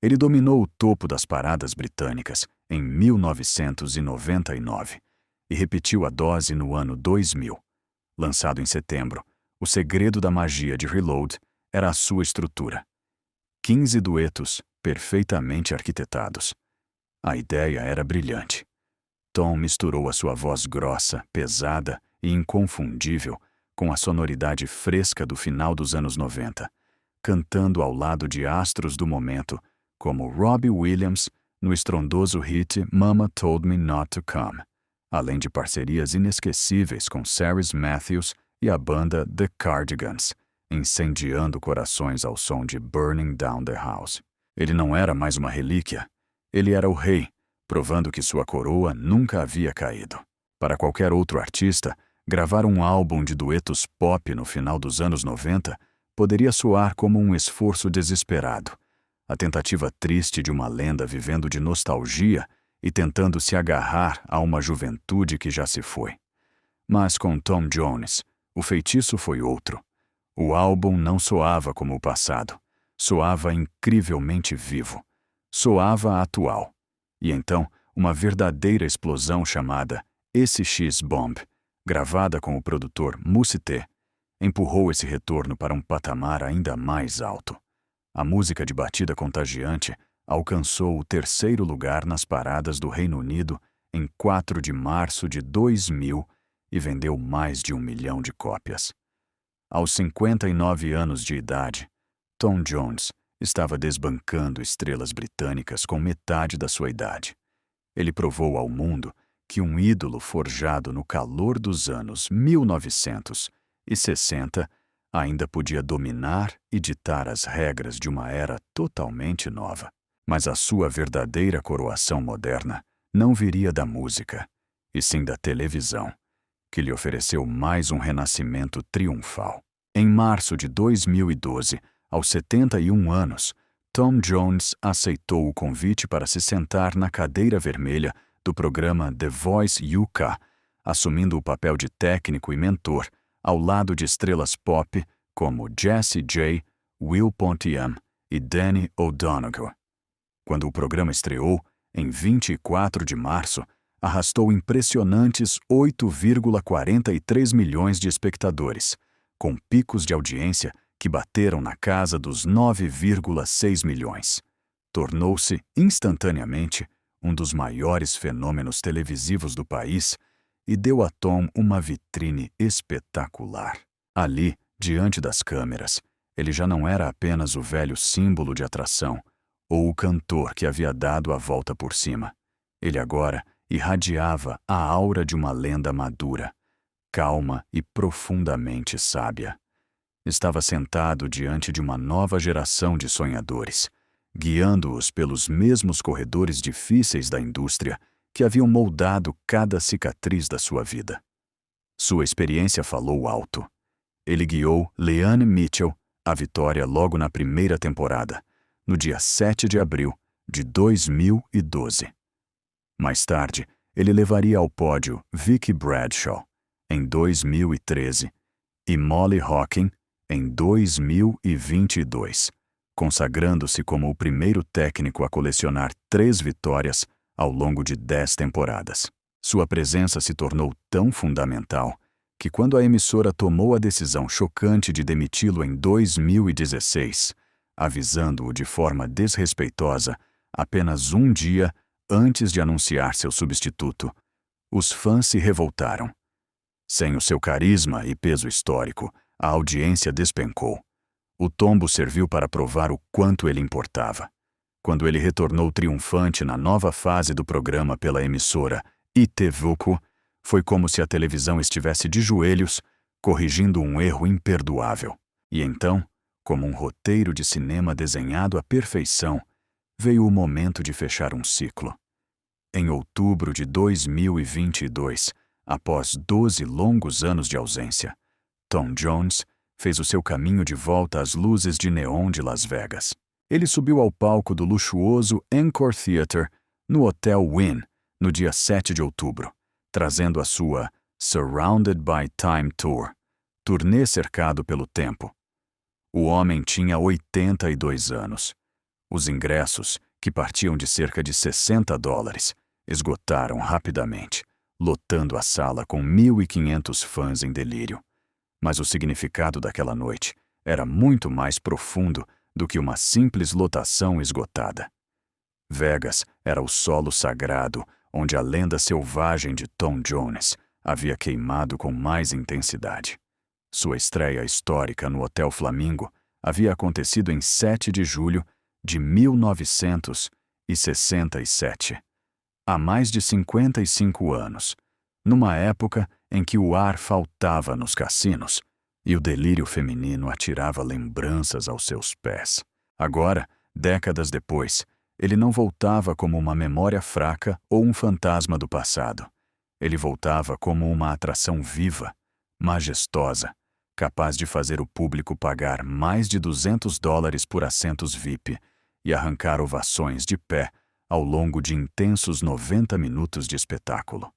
Ele dominou o topo das paradas britânicas em 1999 e repetiu a dose no ano 2000. Lançado em setembro, o segredo da magia de Reload era a sua estrutura. 15 duetos perfeitamente arquitetados. A ideia era brilhante. Tom misturou a sua voz grossa, pesada e inconfundível com a sonoridade fresca do final dos anos 90, cantando ao lado de astros do momento como Robbie Williams no estrondoso hit Mama Told Me Not to Come, além de parcerias inesquecíveis com Cyrus Matthews e a banda The Cardigans, incendiando corações ao som de Burning Down the House. Ele não era mais uma relíquia, ele era o rei, provando que sua coroa nunca havia caído. Para qualquer outro artista, gravar um álbum de duetos pop no final dos anos 90 poderia soar como um esforço desesperado, a tentativa triste de uma lenda vivendo de nostalgia e tentando se agarrar a uma juventude que já se foi. Mas com Tom Jones, o feitiço foi outro. O álbum não soava como o passado, soava incrivelmente vivo, soava atual. E então, uma verdadeira explosão chamada SX Bomb, gravada com o produtor Mousse T, empurrou esse retorno para um patamar ainda mais alto. A música de batida contagiante alcançou o 3º lugar nas paradas do Reino Unido em 4 de março de 2000 e vendeu mais de 1 milhão de cópias. Aos 59 anos de idade, Tom Jones estava desbancando estrelas britânicas com metade da sua idade. Ele provou ao mundo que um ídolo forjado no calor dos anos 1960 ainda podia dominar e ditar as regras de uma era totalmente nova. Mas a sua verdadeira coroação moderna não viria da música, e sim da televisão, que lhe ofereceu mais um renascimento triunfal. Em março de 2012, aos 71 anos, Tom Jones aceitou o convite para se sentar na cadeira vermelha do programa The Voice UK, assumindo o papel de técnico e mentor, ao lado de estrelas pop como Jesse J., Will Pontiam e Danny O'Donoghue. Quando o programa estreou, em 24 de março, arrastou impressionantes 8,43 milhões de espectadores, com picos de audiência que bateram na casa dos 9,6 milhões. Tornou-se, instantaneamente, um dos maiores fenômenos televisivos do país e deu a Tom uma vitrine espetacular. Ali, diante das câmeras, ele já não era apenas o velho símbolo de atração ou o cantor que havia dado a volta por cima. Ele agora irradiava a aura de uma lenda madura, calma e profundamente sábia. Estava sentado diante de uma nova geração de sonhadores, guiando-os pelos mesmos corredores difíceis da indústria que haviam moldado cada cicatriz da sua vida. Sua experiência falou alto. Ele guiou Leanne Mitchell à vitória logo na primeira temporada, no dia 7 de abril de 2012. Mais tarde, ele levaria ao pódio Vicki Bradshaw, em 2013, e Molly Hawking, em 2022, consagrando-se como o primeiro técnico a colecionar 3 vitórias ao longo de 10 temporadas. Sua presença se tornou tão fundamental que, quando a emissora tomou a decisão chocante de demiti-lo em 2016, avisando-o de forma desrespeitosa apenas um dia antes de anunciar seu substituto, os fãs se revoltaram. Sem o seu carisma e peso histórico, a audiência despencou. O tombo serviu para provar o quanto ele importava. Quando ele retornou triunfante na nova fase do programa pela emissora ITV, foi como se a televisão estivesse de joelhos, corrigindo um erro imperdoável. E então, como um roteiro de cinema desenhado à perfeição, veio o momento de fechar um ciclo. Em outubro de 2022, após 12 longos anos de ausência, Tom Jones fez o seu caminho de volta às luzes de neon de Las Vegas. Ele subiu ao palco do luxuoso Encore Theater no Hotel Wynn no dia 7 de outubro, trazendo a sua Surrounded by Time Tour, turnê cercado pelo tempo. O homem tinha 82 anos. Os ingressos, que partiam de cerca de $60, esgotaram rapidamente, lotando a sala com 1.500 fãs em delírio. Mas o significado daquela noite era muito mais profundo do que uma simples lotação esgotada. Vegas era o solo sagrado onde a lenda selvagem de Tom Jones havia queimado com mais intensidade. Sua estreia histórica no Hotel Flamingo havia acontecido em 7 de julho de 1967, há mais de 55 anos, numa época em que o ar faltava nos cassinos e o delírio feminino atirava lembranças aos seus pés. Agora, décadas depois, ele não voltava como uma memória fraca ou um fantasma do passado. Ele voltava como uma atração viva, majestosa, capaz de fazer o público pagar mais de $200 por assentos VIP e arrancar ovações de pé ao longo de intensos 90 minutos de espetáculo.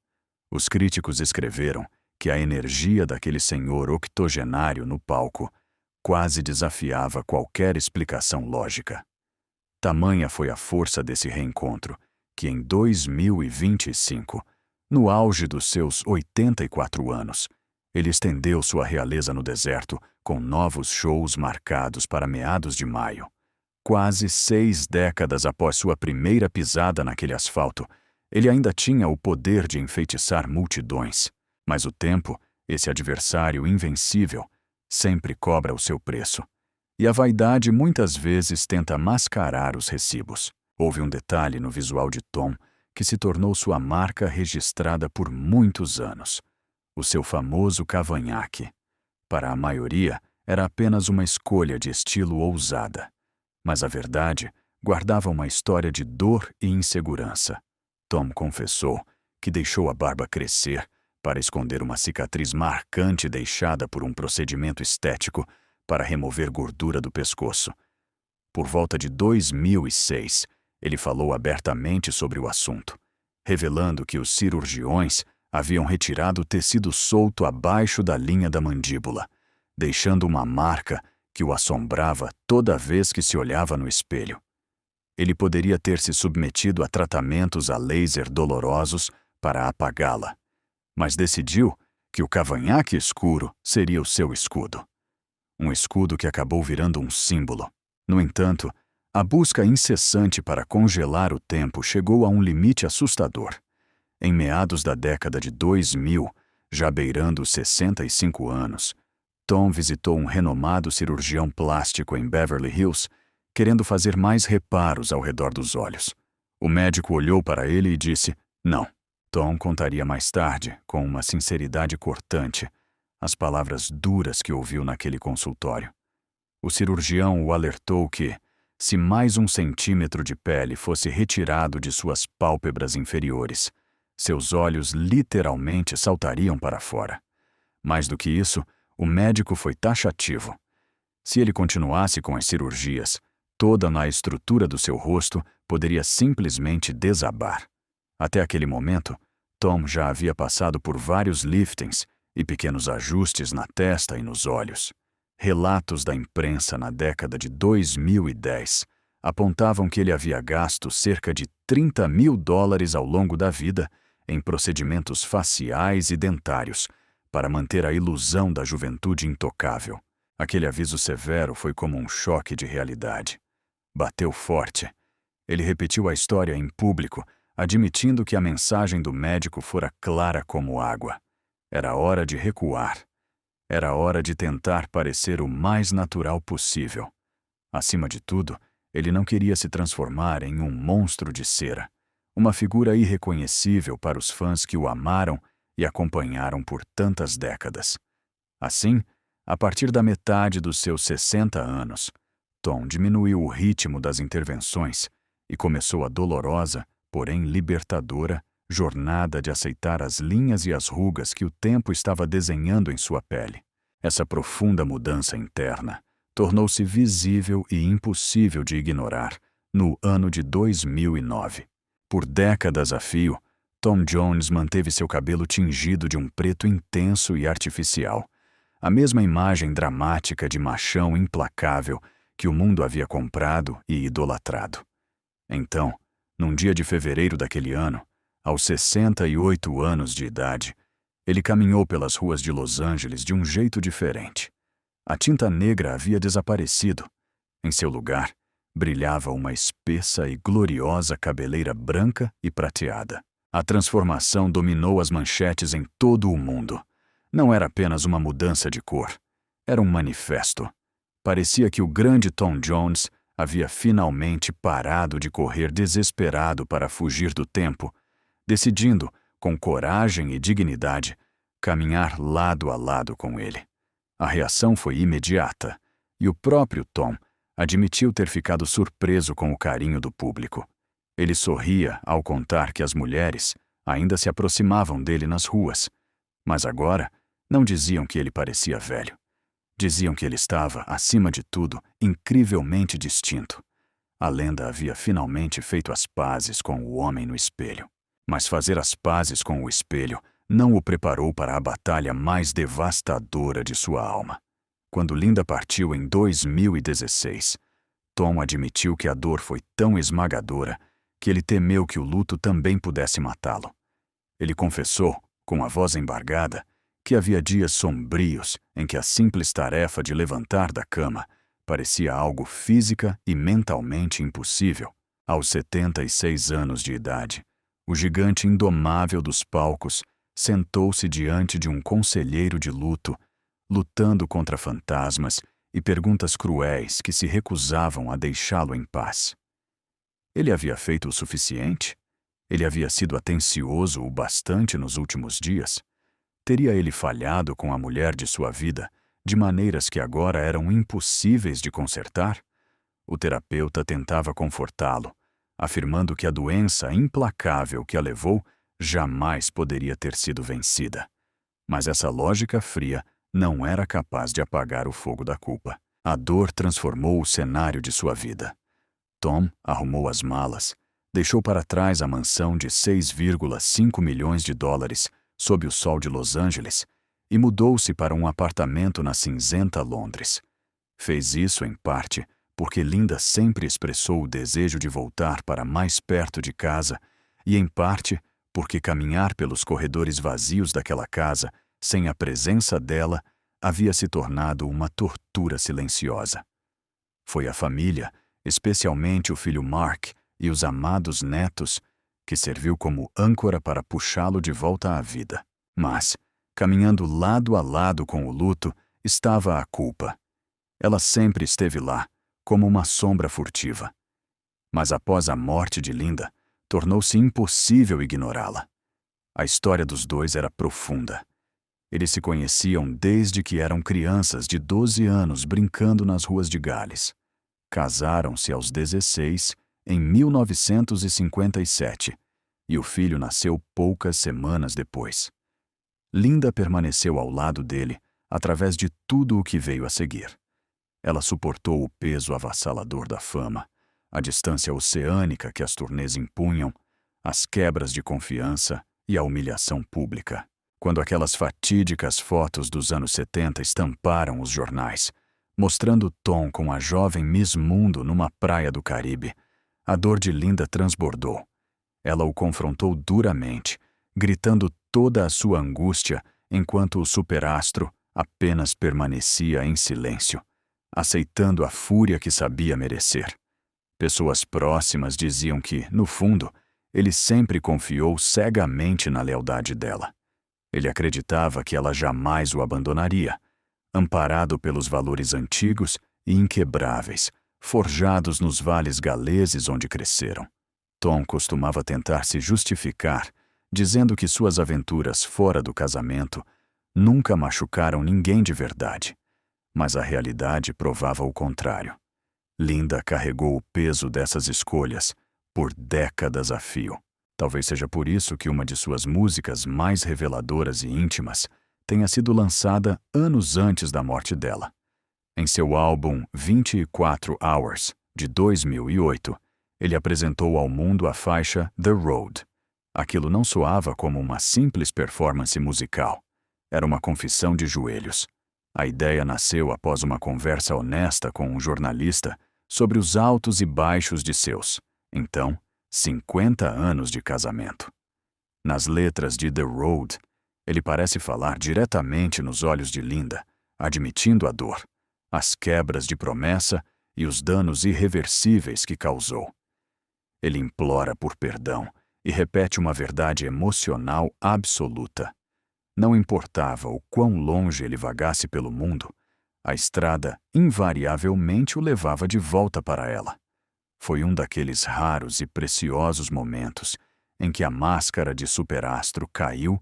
Os críticos escreveram que a energia daquele senhor octogenário no palco quase desafiava qualquer explicação lógica. Tamanha foi a força desse reencontro que, em 2025, no auge dos seus 84 anos, ele estendeu sua realeza no deserto com novos shows marcados para meados de maio. Quase 6 décadas após sua primeira pisada naquele asfalto, ele ainda tinha o poder de enfeitiçar multidões. Mas o tempo, esse adversário invencível, sempre cobra o seu preço. E a vaidade muitas vezes tenta mascarar os recibos. Houve um detalhe no visual de Tom que se tornou sua marca registrada por muitos anos: o seu famoso cavanhaque. Para a maioria, era apenas uma escolha de estilo ousada. Mas a verdade guardava uma história de dor e insegurança. Tom confessou que deixou a barba crescer para esconder uma cicatriz marcante deixada por um procedimento estético para remover gordura do pescoço. Por volta de 2006, ele falou abertamente sobre o assunto, revelando que os cirurgiões haviam retirado o tecido solto abaixo da linha da mandíbula, deixando uma marca que o assombrava toda vez que se olhava no espelho. Ele poderia ter se submetido a tratamentos a laser dolorosos para apagá-la, mas decidiu que o cavanhaque escuro seria o seu escudo. Um escudo que acabou virando um símbolo. No entanto, a busca incessante para congelar o tempo chegou a um limite assustador. Em meados da década de 2000, já beirando os 65 anos, Tom visitou um renomado cirurgião plástico em Beverly Hills, querendo fazer mais reparos ao redor dos olhos. O médico olhou para ele e disse: "Não." Tom contaria mais tarde, com uma sinceridade cortante, as palavras duras que ouviu naquele consultório. O cirurgião o alertou que, se mais 1 centímetro de pele fosse retirado de suas pálpebras inferiores, seus olhos literalmente saltariam para fora. Mais do que isso, o médico foi taxativo. Se ele continuasse com as cirurgias, toda a estrutura do seu rosto poderia simplesmente desabar. Até aquele momento, Tom já havia passado por vários liftings e pequenos ajustes na testa e nos olhos. Relatos da imprensa na década de 2010 apontavam que ele havia gasto cerca de $30 mil ao longo da vida em procedimentos faciais e dentários para manter a ilusão da juventude intocável. Aquele aviso severo foi como um choque de realidade. Bateu forte. Ele repetiu a história em público, admitindo que a mensagem do médico fora clara como água. Era hora de recuar. Era hora de tentar parecer o mais natural possível. Acima de tudo, ele não queria se transformar em um monstro de cera, uma figura irreconhecível para os fãs que o amaram e acompanharam por tantas décadas. Assim, a partir da metade dos seus 60 anos, Tom diminuiu o ritmo das intervenções e começou a dolorosa, porém libertadora, jornada de aceitar as linhas e as rugas que o tempo estava desenhando em sua pele. Essa profunda mudança interna tornou-se visível e impossível de ignorar no ano de 2009. Por décadas a fio, Tom Jones manteve seu cabelo tingido de um preto intenso e artificial, a mesma imagem dramática de machão implacável que o mundo havia comprado e idolatrado. Então, num dia de fevereiro daquele ano, aos 68 anos de idade, ele caminhou pelas ruas de Los Angeles de um jeito diferente. A tinta negra havia desaparecido. Em seu lugar, brilhava uma espessa e gloriosa cabeleira branca e prateada. A transformação dominou as manchetes em todo o mundo. Não era apenas uma mudança de cor. Era um manifesto. Parecia que o grande Tom Jones havia finalmente parado de correr desesperado para fugir do tempo, decidindo, com coragem e dignidade, caminhar lado a lado com ele. A reação foi imediata, e o próprio Tom admitiu ter ficado surpreso com o carinho do público. Ele sorria ao contar que as mulheres ainda se aproximavam dele nas ruas, mas agora não diziam que ele parecia velho. Diziam que ele estava, acima de tudo, incrivelmente distinto. A lenda havia finalmente feito as pazes com o homem no espelho. Mas fazer as pazes com o espelho não o preparou para a batalha mais devastadora de sua alma. Quando Linda partiu em 2016, Tom admitiu que a dor foi tão esmagadora que ele temeu que o luto também pudesse matá-lo. Ele confessou, com a voz embargada, que havia dias sombrios em que a simples tarefa de levantar da cama parecia algo física e mentalmente impossível. Aos 76 anos de idade, o gigante indomável dos palcos sentou-se diante de um conselheiro de luto, lutando contra fantasmas e perguntas cruéis que se recusavam a deixá-lo em paz. Ele havia feito o suficiente? Ele havia sido atencioso o bastante nos últimos dias? Teria ele falhado com a mulher de sua vida de maneiras que agora eram impossíveis de consertar? O terapeuta tentava confortá-lo, afirmando que a doença implacável que a levou jamais poderia ter sido vencida. Mas essa lógica fria não era capaz de apagar o fogo da culpa. A dor transformou o cenário de sua vida. Tom arrumou as malas, deixou para trás a mansão de $6,5 milhões sob o sol de Los Angeles e mudou-se para um apartamento na cinzenta Londres. Fez isso, em parte, porque Linda sempre expressou o desejo de voltar para mais perto de casa e, em parte, porque caminhar pelos corredores vazios daquela casa, sem a presença dela, havia se tornado uma tortura silenciosa. Foi a família, especialmente o filho Mark e os amados netos, que serviu como âncora para puxá-lo de volta à vida. Mas, caminhando lado a lado com o luto, estava a culpa. Ela sempre esteve lá, como uma sombra furtiva. Mas após a morte de Linda, tornou-se impossível ignorá-la. A história dos dois era profunda. Eles se conheciam desde que eram crianças de 12 anos brincando nas ruas de Gales. Casaram-se aos 16, em 1957, e o filho nasceu poucas semanas depois. Linda permaneceu ao lado dele através de tudo o que veio a seguir. Ela suportou o peso avassalador da fama, a distância oceânica que as turnês impunham, as quebras de confiança e a humilhação pública. Quando aquelas fatídicas fotos dos anos 70 estamparam os jornais, mostrando Tom com a jovem Miss Mundo numa praia do Caribe, a dor de Linda transbordou. Ela o confrontou duramente, gritando toda a sua angústia enquanto o superastro apenas permanecia em silêncio, aceitando a fúria que sabia merecer. Pessoas próximas diziam que, no fundo, ele sempre confiou cegamente na lealdade dela. Ele acreditava que ela jamais o abandonaria, amparado pelos valores antigos e inquebráveis, forjados nos vales galeses onde cresceram. Tom costumava tentar se justificar, dizendo que suas aventuras fora do casamento nunca machucaram ninguém de verdade. Mas a realidade provava o contrário. Linda carregou o peso dessas escolhas por décadas a fio. Talvez seja por isso que uma de suas músicas mais reveladoras e íntimas tenha sido lançada anos antes da morte dela. Em seu álbum 24 Hours, de 2008, ele apresentou ao mundo a faixa The Road. Aquilo não soava como uma simples performance musical. Era uma confissão de joelhos. A ideia nasceu após uma conversa honesta com um jornalista sobre os altos e baixos de seus, então, 50 anos de casamento. Nas letras de The Road, ele parece falar diretamente nos olhos de Linda, admitindo a dor, as quebras de promessa e os danos irreversíveis que causou. Ele implora por perdão e repete uma verdade emocional absoluta. Não importava o quão longe ele vagasse pelo mundo, a estrada invariavelmente o levava de volta para ela. Foi um daqueles raros e preciosos momentos em que a máscara de superastro caiu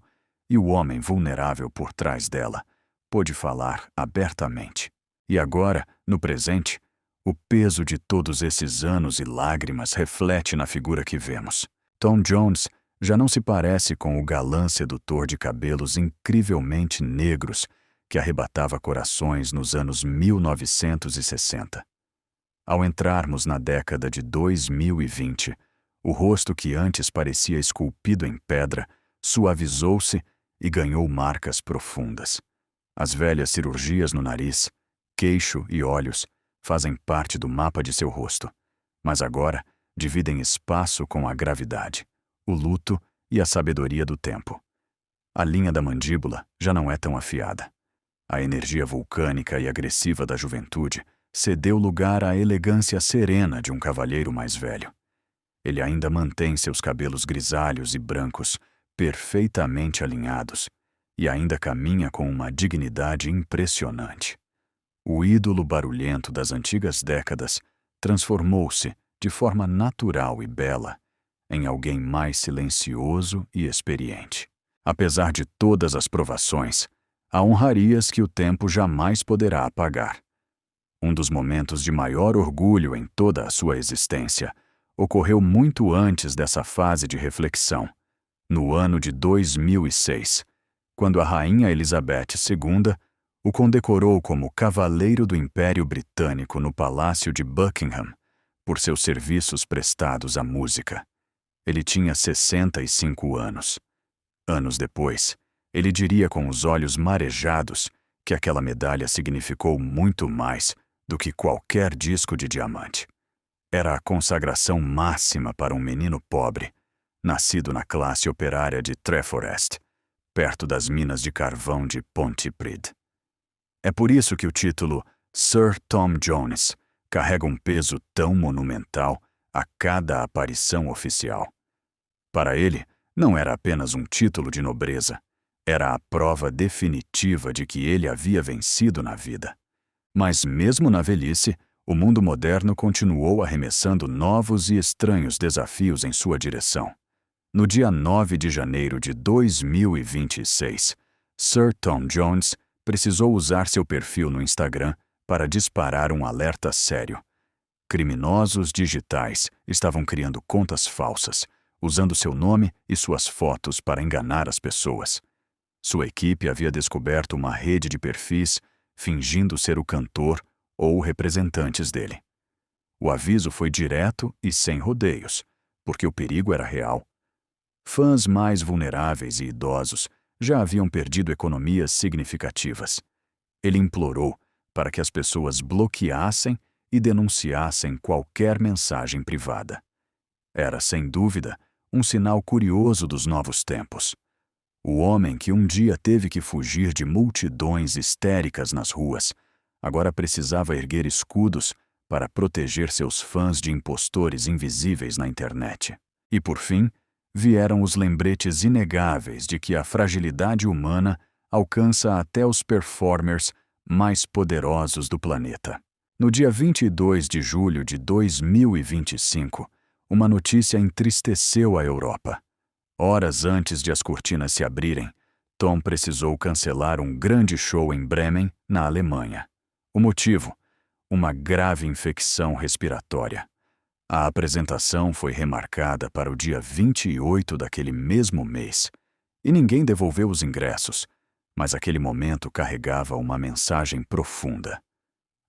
e o homem vulnerável por trás dela pôde falar abertamente. E agora, no presente, o peso de todos esses anos e lágrimas reflete na figura que vemos. Tom Jones já não se parece com o galã sedutor de cabelos incrivelmente negros que arrebatava corações nos anos 1960. Ao entrarmos na década de 2020, o rosto que antes parecia esculpido em pedra suavizou-se e ganhou marcas profundas. As velhas cirurgias no nariz, queixo e olhos fazem parte do mapa de seu rosto, mas agora dividem espaço com a gravidade, o luto e a sabedoria do tempo. A linha da mandíbula já não é tão afiada. A energia vulcânica e agressiva da juventude cedeu lugar à elegância serena de um cavalheiro mais velho. Ele ainda mantém seus cabelos grisalhos e brancos perfeitamente alinhados e ainda caminha com uma dignidade impressionante. O ídolo barulhento das antigas décadas transformou-se, de forma natural e bela, em alguém mais silencioso e experiente. Apesar de todas as provações, há honrarias que o tempo jamais poderá apagar. Um dos momentos de maior orgulho em toda a sua existência ocorreu muito antes dessa fase de reflexão, no ano de 2006, quando a Rainha Elizabeth II o condecorou como Cavaleiro do Império Britânico no Palácio de Buckingham por seus serviços prestados à música. Ele tinha 65 anos. Anos depois, Ele diria com os olhos marejados que aquela medalha significou muito mais do que qualquer disco de diamante. Era a consagração máxima para um menino pobre, nascido na classe operária de Treforest, perto das minas de carvão de Pontypridd. É por isso que o título Sir Tom Jones carrega um peso tão monumental a cada aparição oficial. Para ele, não era apenas um título de nobreza, era a prova definitiva de que ele havia vencido na vida. Mas mesmo na velhice, o mundo moderno continuou arremessando novos e estranhos desafios em sua direção. No dia 9 de janeiro de 2026, Sir Tom Jones precisou usar seu perfil no Instagram para disparar um alerta sério. Criminosos digitais estavam criando contas falsas, usando seu nome e suas fotos para enganar as pessoas. Sua equipe havia descoberto uma rede de perfis fingindo ser o cantor ou representantes dele. O aviso foi direto e sem rodeios, porque o perigo era real. Fãs mais vulneráveis e idosos já haviam perdido economias significativas. Ele implorou para que as pessoas bloqueassem e denunciassem qualquer mensagem privada. Era, sem dúvida, um sinal curioso dos novos tempos. O homem que um dia teve que fugir de multidões histéricas nas ruas, agora precisava erguer escudos para proteger seus fãs de impostores invisíveis na internet. E, por fim, vieram os lembretes inegáveis de que a fragilidade humana alcança até os performers mais poderosos do planeta. No dia 22 de julho de 2025, uma notícia entristeceu a Europa. Horas antes de as cortinas se abrirem, Tom precisou cancelar um grande show em Bremen, na Alemanha. O motivo? Uma grave infecção respiratória. A apresentação foi remarcada para o dia 28 daquele mesmo mês, e ninguém devolveu os ingressos, mas aquele momento carregava uma mensagem profunda.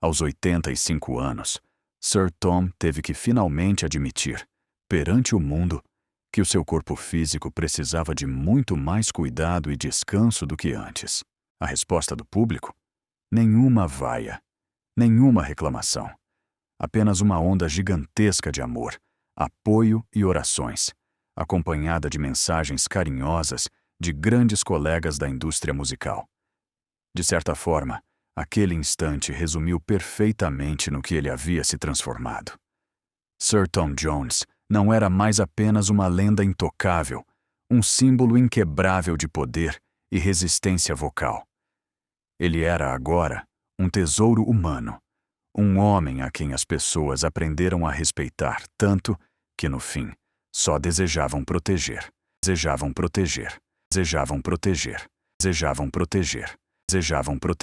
Aos 85 anos, Sir Tom teve que finalmente admitir, perante o mundo, que o seu corpo físico precisava de muito mais cuidado e descanso do que antes. A resposta do público? Nenhuma vaia, nenhuma reclamação. Apenas uma onda gigantesca de amor, apoio e orações, acompanhada de mensagens carinhosas de grandes colegas da indústria musical. De certa forma, aquele instante resumiu perfeitamente no que ele havia se transformado. Sir Tom Jones não era mais apenas uma lenda intocável, um símbolo inquebrável de poder e resistência vocal. Ele era agora um tesouro humano, um homem a quem as pessoas aprenderam a respeitar tanto que, no fim, só desejavam proteger, desejavam proteger, desejavam proteger, desejavam proteger, desejavam proteger.